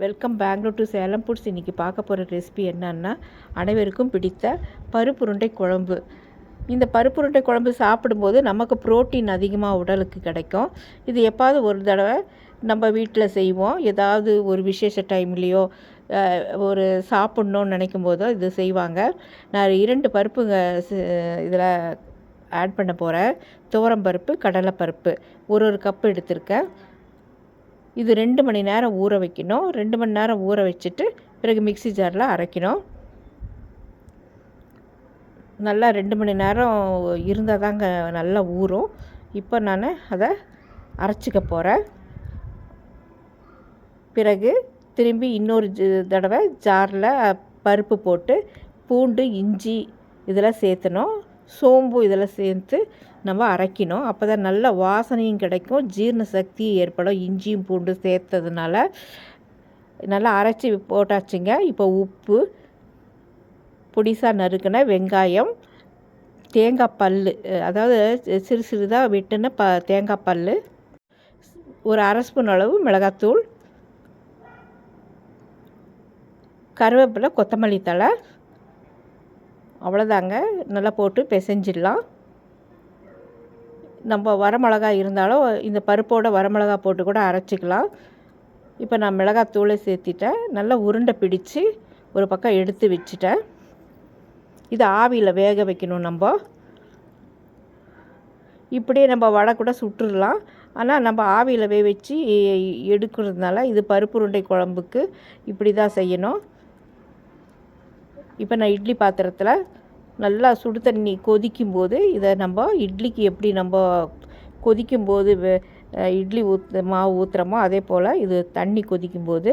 Welcome Bangalore to Salem foods. இன்றைக்கி பார்க்க போகிற ரெசிபி என்னன்னா, அனைவருக்கும் பிடித்த பருப்புருண்டை குழம்பு. இந்த பருப்புருண்டை குழம்பு சாப்பிடும்போது நமக்கு புரோட்டீன் அதிகமாக உடலுக்கு கிடைக்கும். இது எப்பாவது ஒரு தடவை நம்ம வீட்டில் செய்வோம். ஏதாவது ஒரு விசேஷ டைம்லேயோ ஒரு சாப்பிட்ணுன்னு நினைக்கும் போதோ இது செய்வாங்க. நான் 2 பருப்புங்க இதில் ஆட் பண்ண போகிறேன். துவரம்பருப்பு, கடலைப்பருப்பு ஒரு கப்பு எடுத்திருக்கேன். இது 2 மணி நேரம் ஊற வைக்கணும். 2 மணி நேரம் ஊற வச்சுட்டு பிறகு மிக்ஸி ஜாரில் அரைக்கணும். நல்லா 2 மணி நேரம் இருந்தால் தாங்க நல்லா ஊறும். இப்போ நான் அதை அரைச்சிக்க போகிறேன். பிறகு திரும்பி இன்னொரு தடவை ஜாரில் பருப்பு போட்டு பூண்டு, இஞ்சி இதெல்லாம் சேர்த்தணும். சோம்பு இதெல்லாம் சேர்த்து நம்ம அரைக்கணும். அப்போ தான் நல்ல வாசனையும் கிடைக்கும், ஜீரண சக்தி ஏற்படும். இஞ்சியும் பூண்டு சேர்த்ததுனால நல்லா அரைச்சி போட்டாச்சுங்க. இப்போ உப்பு, பொடிசாக நறுக்கின வெங்காயம், தேங்காய் பல், அதாவது சிறு சிறிதாக வெட்டின தேங்காய் பல், ஒரு அரை ஸ்பூன் அளவு மிளகாத்தூள், கருவேப்பிலை, கொத்தமல்லி தழை, அவ்வளோதாங்க. நல்லா போட்டு பிசைஞ்சிடலாம். நம்ம வரமிளகா இருந்தாலும் இந்த பருப்போட வரமிளகா போட்டு கூட அரைச்சிக்கலாம். இப்போ நான் மிளகாத்தூளை சேர்த்திட்டேன். நல்லா உருண்டை பிடிச்சி ஒரு பக்கம் எடுத்து வச்சுட்டேன். இது ஆவியில் வேக வைக்கணும். நம்ம இப்படியே நம்ம வடை கூட சுட்டுடலாம். ஆனால் நம்ம ஆவியில் வேக வச்சு எடுக்கிறதுனால இது பருப்புருண்டை குழம்புக்கு இப்படி தான் செய்யணும். இப்போ நான் இட்லி பாத்திரத்தில் நல்லா சுடு தண்ணி கொதிக்கும்போது இதை நம்ம இட்லிக்கு எப்படி நம்ம கொதிக்கும்போது இட்லி மாவு ஊற்றுறோமோ அதே போல் இது தண்ணி கொதிக்கும்போது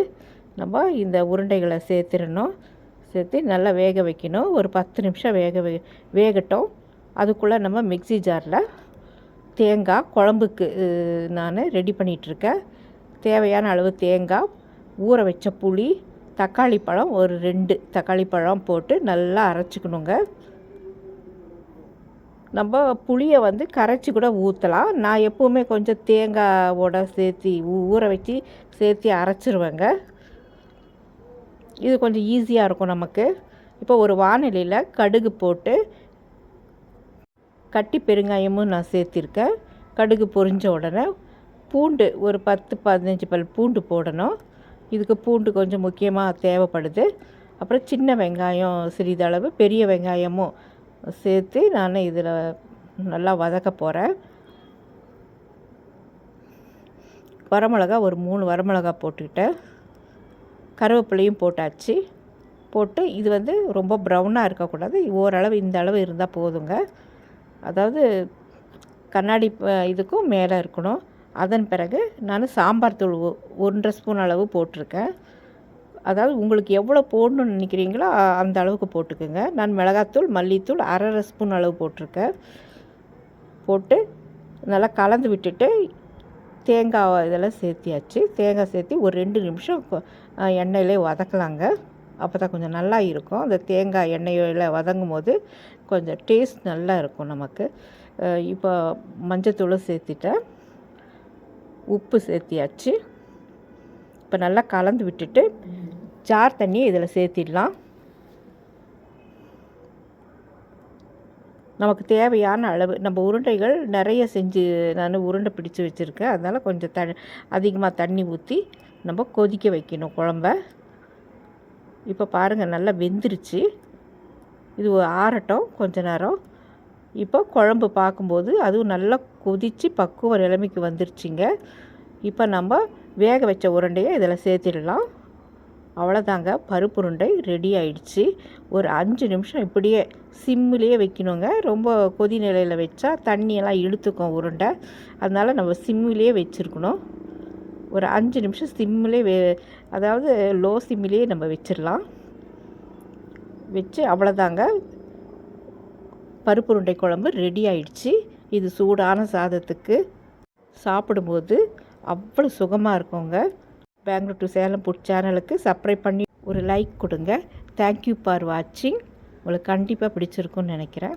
நம்ம இந்த உருண்டைகளை சேர்த்துடணும். சேர்த்து நல்லா வேக வைக்கணும். ஒரு 10 நிமிஷம் வேகட்டும். அதுக்குள்ளே நம்ம மிக்ஸி ஜாரில் தேங்காய் குழம்புக்கு நான் ரெடி பண்ணிகிட்ருக்கேன். தேவையான அளவு தேங்காய், ஊற வச்ச புளி, தக்காளி பழம், ஒரு 2 தக்காளி பழம் போட்டு நல்லா அரைச்சிக்கணுங்க. நம்ம புளியை கரைச்சி கூட ஊற்றலாம். நான் எப்போவுமே கொஞ்சம் தேங்காவோட சேர்த்து ஊற வச்சு சேர்த்து அரைச்சிருவேங்க. இது கொஞ்சம் ஈஸியாக இருக்கும் நமக்கு. இப்போ ஒரு வானிலையில் கடுகு போட்டு கட்டி பெருங்காயமும் நான் சேர்த்திருக்கேன். கடுகு பொரிஞ்ச உடனே பூண்டு ஒரு 10-15 பல் பூண்டு போடணும். இதுக்கு பூண்டு கொஞ்சம் முக்கியமாக தேவைப்படுது. அப்புறம் சின்ன வெங்காயம் சிறிதளவு, பெரிய வெங்காயமும் சேர்த்து நான் இதில் நல்லா வதக்க போகிறேன். வரமிளகா ஒரு 3 வரமிளகா போட்டுக்கிட்டேன். கருவேப்பிலையும் போட்டாச்சு. போட்டு இது ரொம்ப ப்ரௌனாக இருக்கக்கூடாது. ஓரளவு இந்த அளவு இருந்தால் போதுங்க. அதாவது கண்ணாடி இதுக்கும் மேலே இருக்கணும். அதன் பிறகு நான் சாம்பார் தூள் 1.5 ஸ்பூன் அளவு போட்டிருக்கேன். அதாவது உங்களுக்கு எவ்வளோ போடணும்னு நினைக்கிறீங்களோ அந்த அளவுக்கு போட்டுக்கோங்க. நான் மிளகாத்தூள், மல்லித்தூள் 1/2 ஸ்பூன் அளவு போட்டிருக்கேன். போட்டு நல்லா கலந்து விட்டுட்டு தேங்காய் இதெல்லாம் சேர்த்தியாச்சு. தேங்காய் சேர்த்து ஒரு 2 நிமிஷம் எண்ணெயிலே வதக்கலாங்க. அப்போ தான் கொஞ்சம் நல்லா இருக்கும். அந்த தேங்காய் எண்ணெயில் வதங்கும் போது கொஞ்சம் டேஸ்ட் நல்லா இருக்கும் நமக்கு. இப்போ மஞ்சத்தூளை சேர்த்திட்டேன், உப்பு சேர்த்தியாச்சு. இப்போ நல்லா கலந்து விட்டுட்டு ஜார் தண்ணியை இதில் சேர்த்திடலாம். நமக்கு தேவையான அளவு நம்ம உருண்டைகள் நிறைய செஞ்சு நான் உருண்டை பிடிச்சி வச்சுருக்கேன். அதனால் கொஞ்சம் அதிகமாக தண்ணி ஊற்றி நம்ம கொதிக்க வைக்கணும் குழம்ப. இப்போ பாருங்கள் நல்லா வெந்துருச்சு. இது ஆறட்டும் கொஞ்ச நேரம். இப்போ குழம்பு பார்க்கும்போது அதுவும் நல்லா கொதித்து பக்குவ நிலைமைக்கு வந்துருச்சுங்க. இப்போ நம்ம வேக வச்ச உருண்டையை இதில் சேர்த்திடலாம். அவ்வளோதாங்க, பருப்புருண்டை ரெடி ஆயிடுச்சு. ஒரு 5 நிமிஷம் இப்படியே சிம்மிலேயே வைக்கணுங்க. ரொம்ப கொதி நிலையில் வச்சா தண்ணியெல்லாம் இழுத்துக்கும் உருண்டை. அதனால் நம்ம சிம்மிலேயே வச்சுருக்கணும். ஒரு 5 நிமிஷம் சிம்மிலே அதாவது லோ சிம்மிலேயே நம்ம வச்சிடலாம். வச்சு அவ்வளோதாங்க, பருப்புருண்டை குழம்பு ரெடி ஆயிடுச்சு. இது சூடான சாதத்துக்கு சாப்பிடும்போது அவ்வளோ சுகமாக இருக்குங்க. பெங்களூர் டு சேலம் ஃபுட் சேனலுக்கு சப்ஸ்கிரைப் பண்ணி ஒரு லைக் கொடுங்க. தேங்க்யூ ஃபார் வாட்சிங். உங்களுக்கு கண்டிப்பாக பிடிச்சிருக்குன்னு நினைக்கிறேன்.